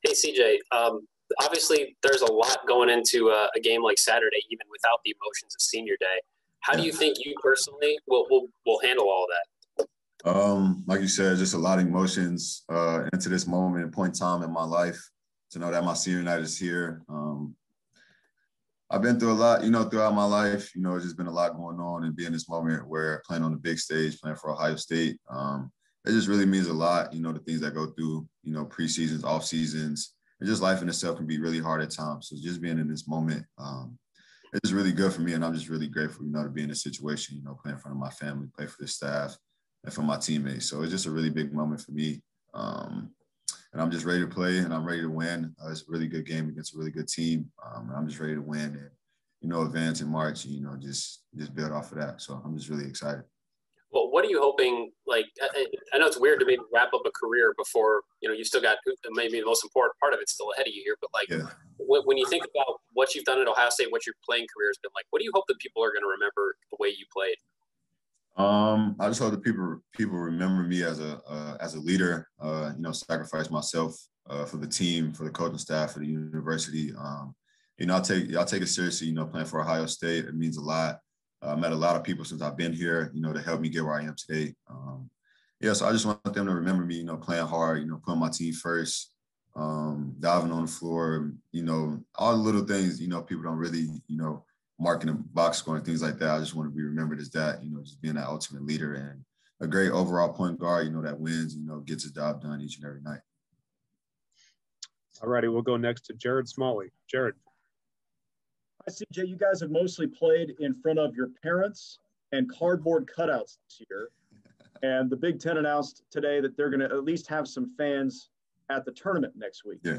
Hey, CJ. Obviously, there's a lot going into a game like Saturday, even without the emotions of Senior Day. How do you think you personally will handle all that? Like you said, just a lot of emotions into this moment and point in time in my life to know that my senior night is here. I've been through a lot, throughout my life. It's just been a lot going on, and being this moment where playing on the big stage, playing for Ohio State, it just really means a lot. The things that go through, preseasons, off seasons, and just life in itself can be really hard at times. So just being in this moment, it's really good for me, and I'm just really grateful, to be in this situation. Playing in front of my family, play for the staff, and for my teammates. So it's just a really big moment for me. And I'm just ready to play, and I'm ready to win. It's a really good game against a really good team. And I'm just ready to win and, advance in March, just build off of that. So I'm just really excited. Well, what are you hoping, I know it's weird to maybe wrap up a career before, you still got maybe the most important part of it still ahead of you here. But, yeah. when you think about what you've done at Ohio State, what your playing career has been like, what do you hope that people are going to remember the way you played? I just hope that people remember me as a leader. Sacrifice myself for the team, for the coaching staff, for the university. I'll take it seriously. Playing for Ohio State, it means a lot. I met a lot of people since I've been here. To help me get where I am today. So I just want them to remember me. Playing hard. Putting my team first. Diving on the floor. All the little things. People don't really. Marking a box score and things like that. I just want to be remembered as that, just being that ultimate leader and a great overall point guard, that wins, gets the job done each and every night. All righty, we'll go next to Jared Smalley. Jared. Hi, CJ. You guys have mostly played in front of your parents and cardboard cutouts this year. And the Big Ten announced today that they're going to at least have some fans at the tournament next week. Yeah.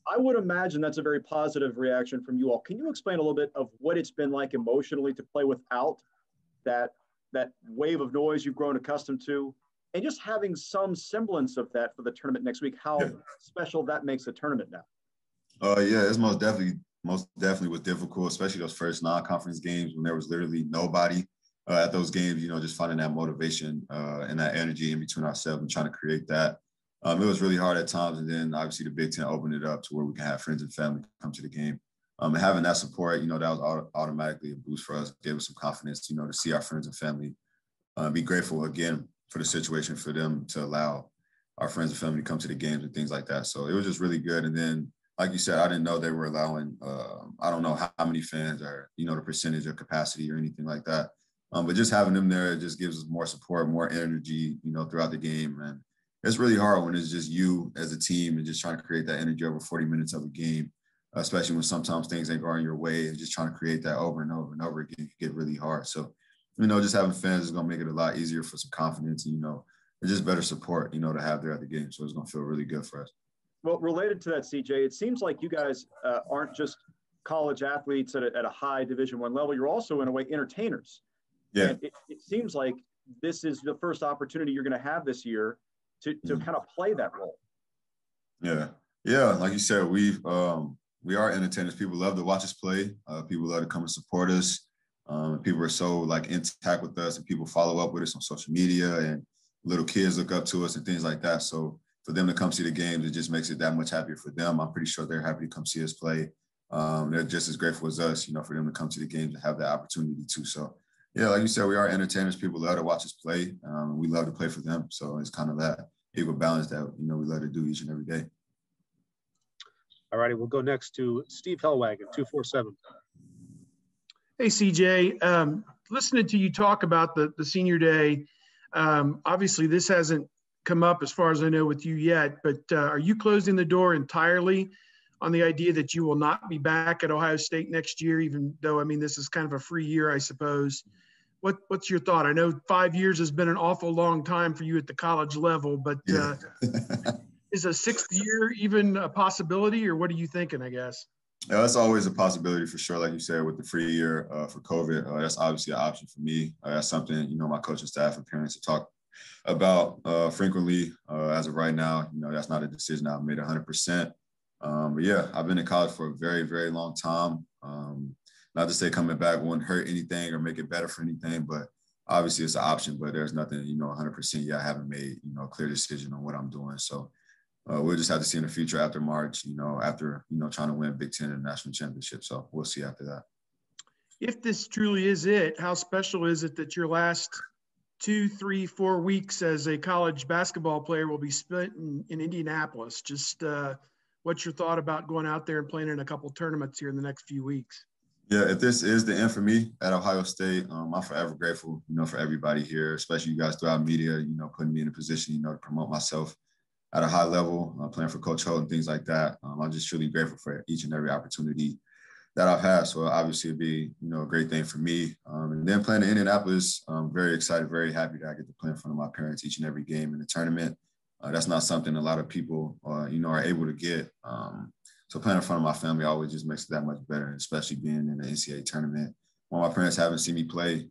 I would imagine that's a very positive reaction from you all. Can you explain a little bit of what it's been like emotionally to play without that wave of noise you've grown accustomed to, and just having some semblance of that for the tournament next week, how special that makes the tournament now? It's most definitely was difficult, especially those first non-conference games when there was literally nobody at those games, just finding that motivation and that energy in between ourselves and trying to create that. It was really hard at times, and then obviously the Big Ten opened it up to where we can have friends and family come to the game. And having that support, that was automatically a boost for us, gave us some confidence, to see our friends and family. Be grateful again for the situation for them to allow our friends and family to come to the games and things like that. So it was just really good. And then, like you said, I didn't know they were allowing, I don't know how many fans are, the percentage of capacity or anything like that. But just having them there, it just gives us more support, more energy, throughout the game. And it's really hard when it's just you as a team and just trying to create that energy over 40 minutes of a game, especially when sometimes things ain't going your way, and just trying to create that over and over and over again can get really hard. So, just having fans is going to make it a lot easier for some confidence, and just better support, to have there at the game. So it's going to feel really good for us. Well, related to that, CJ, it seems like you guys aren't just college athletes at a high Division I level. You're also, in a way, entertainers. Yeah. And it seems like this is the first opportunity you're going to have this year to kind of play that role. Yeah. Like you said, we are entertainers. People love to watch us play. People love to come and support us. People are so intact with us, and people follow up with us on social media, and little kids look up to us and things like that. So for them to come see the games, it just makes it that much happier for them. I'm pretty sure they're happy to come see us play. They're just as grateful as us, for them to come to the games and have that opportunity too. So yeah, like you said, we are entertainers. People love to watch us play. We love to play for them. So it's kind of that equal balance that, we love to do each and every day. All righty, we'll go next to Steve Hellwagon, 247. Hey, CJ, listening to you talk about the senior day, obviously this hasn't come up as far as I know with you yet, but are you closing the door entirely on the idea that you will not be back at Ohio State next year, even though, this is kind of a free year, I suppose? What's your thought? I know 5 years has been an awful long time for you at the college level, but is a sixth year even a possibility, or what are you thinking, I guess? Yeah, that's always a possibility for sure. Like you said, with the free year for COVID, that's obviously an option for me. That's something, my coaching staff and parents have talked about frequently. As of right now, that's not a decision I've made 100%. But yeah, I've been in college for a very, very long time. Not to say coming back won't hurt anything or make it better for anything, but obviously it's an option. But there's nothing, 100% yet. I haven't made, a clear decision on what I'm doing. So we'll just have to see in the future after March, after, trying to win Big Ten and national championship. So we'll see after that. If this truly is it, how special is it that your last 2, 3, 4 weeks as a college basketball player will be spent in Indianapolis? Just what's your thought about going out there and playing in a couple tournaments here in the next few weeks? Yeah, if this is the end for me at Ohio State, I'm forever grateful, for everybody here, especially you guys throughout media, putting me in a position, to promote myself at a high level, playing for Coach Holt and things like that. I'm just truly grateful for each and every opportunity that I've had. So obviously it'd be, a great thing for me. And then playing in Indianapolis, I'm very excited, very happy that I get to play in front of my parents each and every game in the tournament. That's not something a lot of people, are able to get. So playing in front of my family always just makes it that much better, especially being in the NCAA tournament. When my parents haven't seen me play,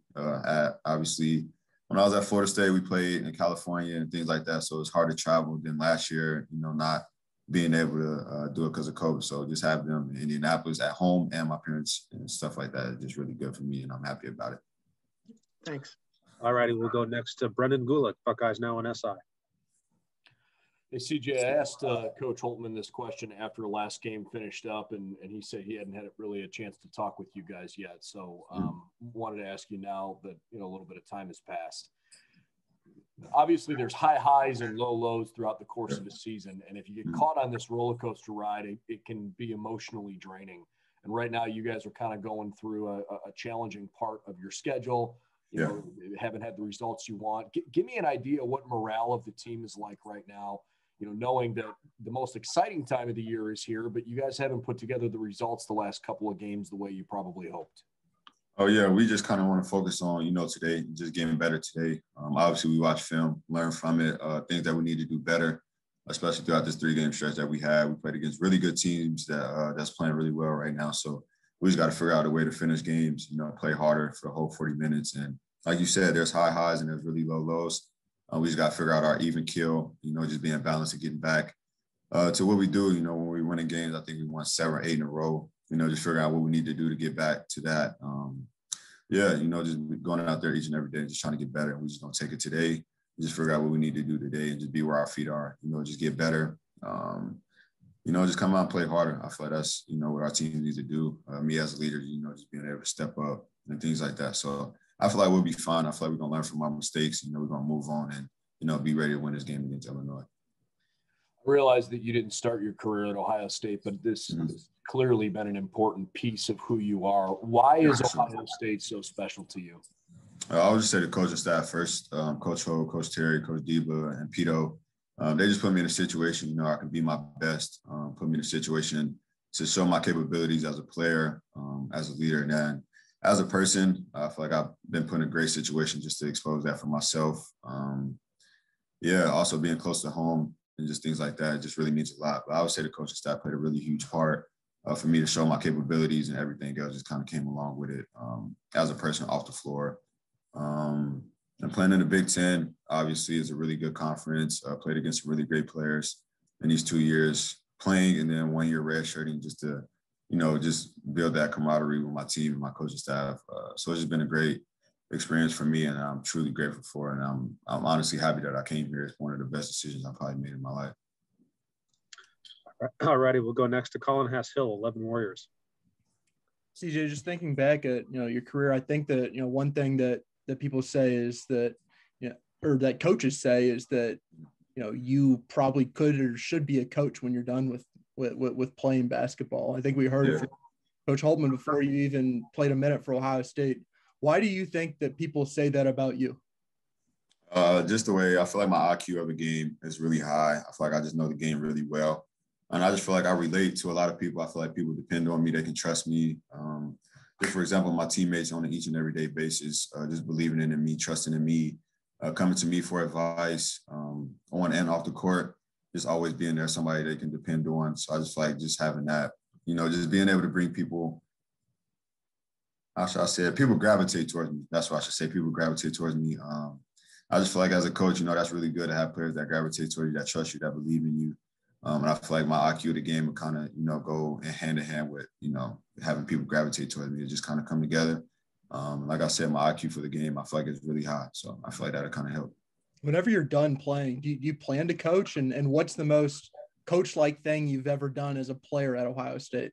obviously, when I was at Florida State, we played in California and things like that. So it's hard to travel. Then last year, not being able to do it because of COVID. So just have them in Indianapolis at home and my parents and stuff like that is just really good for me, and I'm happy about it. Thanks. All righty, we'll go next to Brendan Gulick, Buckeyes Now on SI. Hey, CJ, I asked Coach Holtman this question after last game finished up, and he said he hadn't had really a chance to talk with you guys yet. So wanted to ask you now that, a little bit of time has passed. Obviously, there's high highs and low lows throughout the course of the season. And if you get caught on this roller coaster ride, it can be emotionally draining. And right now, you guys are kind of going through a challenging part of your schedule. You haven't had the results you want. Give me an idea what morale of the team is like right now, knowing that the most exciting time of the year is here, but you guys haven't put together the results the last couple of games the way you probably hoped. Oh, yeah, we just kind of want to focus on, today, just getting better today. Obviously, we watch film, learn from it, things that we need to do better, especially throughout this 3-game stretch that we had. We played against really good teams that's playing really well right now. So we just got to figure out a way to finish games, play harder for the whole 40 minutes. And like you said, there's high highs and there's really low lows. We just got to figure out our even kill, just being balanced and getting back to what we do. When we win in games, I think we won 7 or 8 in a row. Just figure out what we need to do to get back to that. Just going out there each and every day, just trying to get better. We just don't take it today. We just figure out what we need to do today and just be where our feet are, just get better. Just come out and play harder. I feel like that's, what our team needs to do. Me as a leader, just being able to step up and things like that. So I feel like we'll be fine. I feel like we're going to learn from our mistakes. We're going to move on and, be ready to win this game against Illinois. I realize that you didn't start your career at Ohio State, but this has clearly been an important piece of who you are. Why is Ohio State so special to you? I would just say the coaching staff first, Coach Ho, Coach Terry, Coach Deba, and Pito. They just put me in a situation, I can be my best, put me in a situation to show my capabilities as a player, as a leader. And then as a person, I feel like I've been put in a great situation just to expose that for myself. Also being close to home and just things like that, it just really means a lot. But I would say the coaching staff played a really huge part for me to show my capabilities, and everything else just kind of came along with it as a person off the floor. And playing in the Big Ten, obviously, is a really good conference. I played against some really great players in these 2 years playing, and then 1 year redshirting just to, just build that camaraderie with my team and my coaching staff. So it's just been a great experience for me, and I'm truly grateful for it. And I'm honestly happy that I came here. It's one of the best decisions I've probably made in my life. All righty, we'll go next to Colin Hass-Hill, 11 Warriors. CJ, just thinking back at, your career, I think that, one thing that people say is that, or that coaches say is that, you probably could or should be a coach when you're done with playing basketball. I think we heard it from Coach Holtman before you even played a minute for Ohio State. Why do you think that people say that about you? Just the way I feel like my IQ of the game is really high. I feel like I just know the game really well. And I just feel like I relate to a lot of people. I feel like people depend on me. They can trust me. Just for example, my teammates on an each and every day basis, just believing in me, trusting in me, coming to me for advice on and off the court, just always being there, somebody they can depend on. So I just feel like just having that, just being able to bring people, how should I say it? People gravitate towards me. That's what I should say. People gravitate towards me. I just feel like as a coach, that's really good to have players that gravitate towards you, that trust you, that believe in you. And I feel like my IQ of the game would kind of, go hand in hand with, having people gravitate towards me. It just kind of come together. Like I said, my IQ for the game, I feel like it's really high. So I feel like that'll kind of help. Whenever you're done playing, do you plan to coach? And what's the most coach-like thing you've ever done as a player at Ohio State?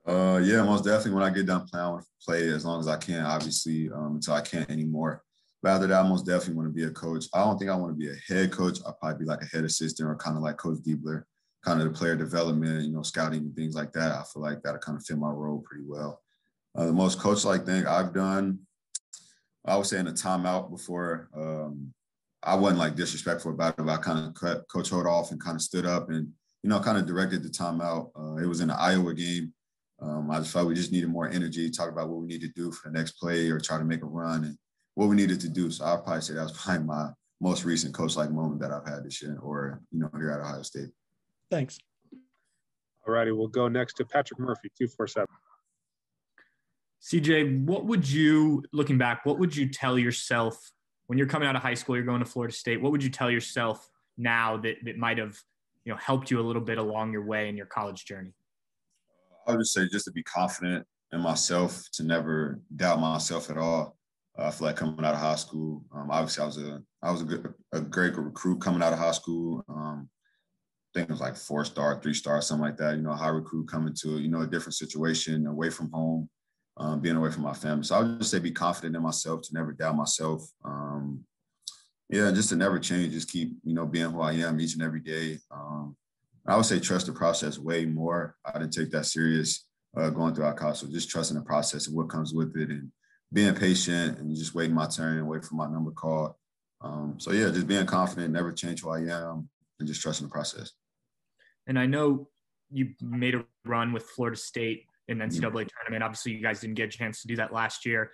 Yeah, most definitely. When I get done playing, I want to play as long as I can, obviously, until I can't anymore. But after that, I most definitely want to be a coach. I don't think I want to be a head coach. I'll probably be like a head assistant or kind of like Coach Diebler, kind of the player development, scouting and things like that. I feel like that'll kind of fit my role pretty well. The most coach-like thing I've done, I would say in a timeout before, I wasn't like disrespectful about it, but I kind of cut Coach Holt off and kind of stood up and, kind of directed the timeout. It was in the Iowa game. I just felt we just needed more energy, talk about what we need to do for the next play or try to make a run and what we needed to do. So I'll probably say that was probably my most recent coach-like moment that I've had this year or, here at Ohio State. Thanks. All righty, we'll go next to Patrick Murphy, 247. CJ, looking back, what would you tell yourself when you're coming out of high school, you're going to Florida State? What would you tell yourself now that might have, helped you a little bit along your way in your college journey? I would just say just to be confident in myself, to never doubt myself at all. I feel like coming out of high school, obviously I was a great recruit coming out of high school. I think it was like 4-star, 3-star, something like that. A high recruit coming to a different situation, away from home, being away from my family. So I would just say be confident in myself, to never doubt myself. Just to never change, just keep being who I am each and every day. I would say trust the process way more. I didn't take that serious going through our college. So just trusting the process and what comes with it and being patient and just waiting my turn and wait for my number called. Just being confident, never change who I am and just trusting the process. And I know you made a run with Florida State in the NCAA tournament. Obviously, you guys didn't get a chance to do that last year.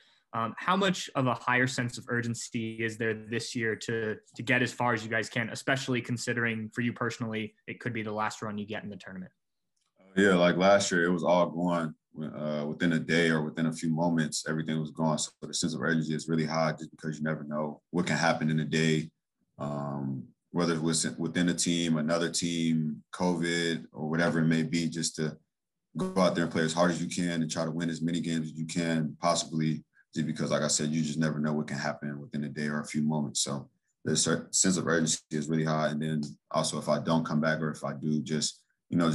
How much of a higher sense of urgency is there this year to get as far as you guys can, especially considering for you personally, it could be the last run you get in the tournament? Yeah, like last year, it was all going within a day or within a few moments. Everything was gone. So the sense of urgency is really high just because you never know what can happen in a day, whether it was within a team, another team, COVID, or whatever it may be, just to go out there and play as hard as you can and try to win as many games as you can possibly. Just because, like I said, you just never know what can happen within a day or a few moments. So the sense of urgency is really high. And then also if I don't come back or if I do, just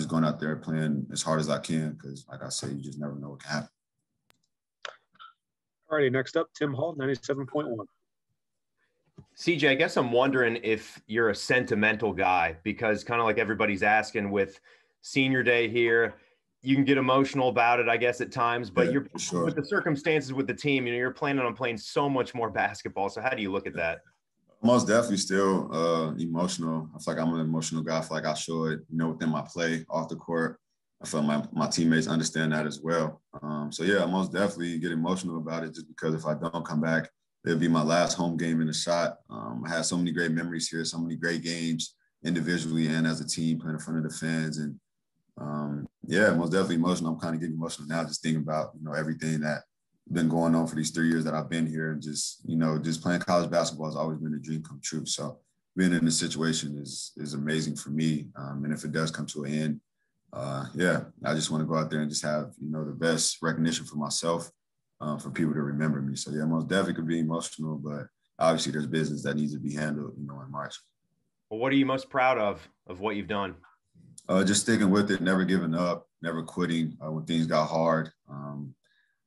going out there playing as hard as I can because, like I said, you just never know what can happen. All righty, next up, Tim Hall, 97.1. CJ, I guess I'm wondering if you're a sentimental guy because kind of like everybody's asking with senior day here, you can get emotional about it, I guess, at times, but you're sure. With the circumstances with the team, you're planning on playing so much more basketball. So how do you look at that? Most definitely still emotional. I feel like I'm an emotional guy. I feel like I show it, within my play off the court. I feel like my teammates understand that as well. I most definitely get emotional about it just because if I don't come back, it'll be my last home game in the shot. I had so many great memories here, so many great games individually and as a team playing in front of the fans. And most definitely emotional. I'm kind of getting emotional now just thinking about, everything that's been going on for these 3 years that I've been here and just playing college basketball has always been a dream come true. So being in this situation is amazing for me. And if it does come to an end, I just want to go out there and just have, the best recognition for myself, for people to remember me. So most definitely could be emotional, but obviously there's business that needs to be handled, in March. Well, what are you most proud of what you've done? Just sticking with it, never giving up, never quitting when things got hard, and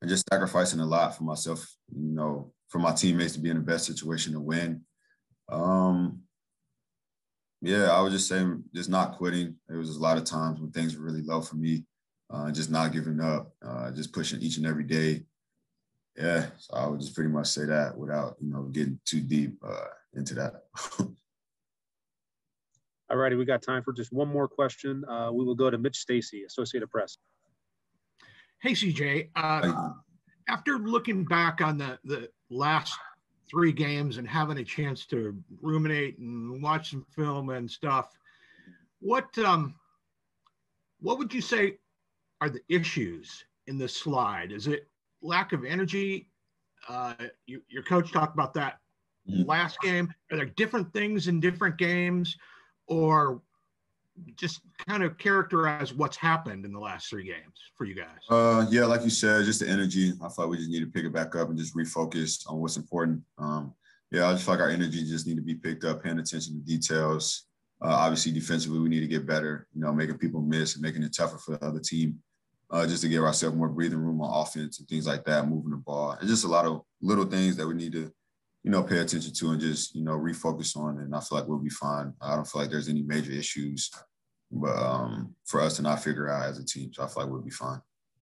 just sacrificing a lot for myself, for my teammates to be in the best situation to win. I would just say just not quitting. There was a lot of times when things were really low for me, just not giving up, just pushing each and every day. Yeah, so I would just pretty much say that without, getting too deep into that. All righty, we got time for just one more question. We will go to Mitch Stacy, Associated Press. Hey, CJ. After looking back on the last 3 games and having a chance to ruminate and watch some film and stuff, what would you say are the issues in the slide? Is it lack of energy? Your coach talked about that last game. Are there different things in different games? Or just kind of characterize what's happened in the last 3 games for you guys? Like you said, just the energy. I thought we just need to pick it back up and just refocus on what's important. I just feel like our energy just need to be picked up, paying attention to details, Obviously, defensively, we need to get better, you know, making people miss and making it tougher for the other team, just to give ourselves more breathing room on offense and things like that, moving the ball. And just a lot of little things that we need to, you know, pay attention to and just, you know, refocus on. And I feel like we'll be fine. I don't feel like there's any major issues but for us to not figure out as a team. So I feel like we'll be fine.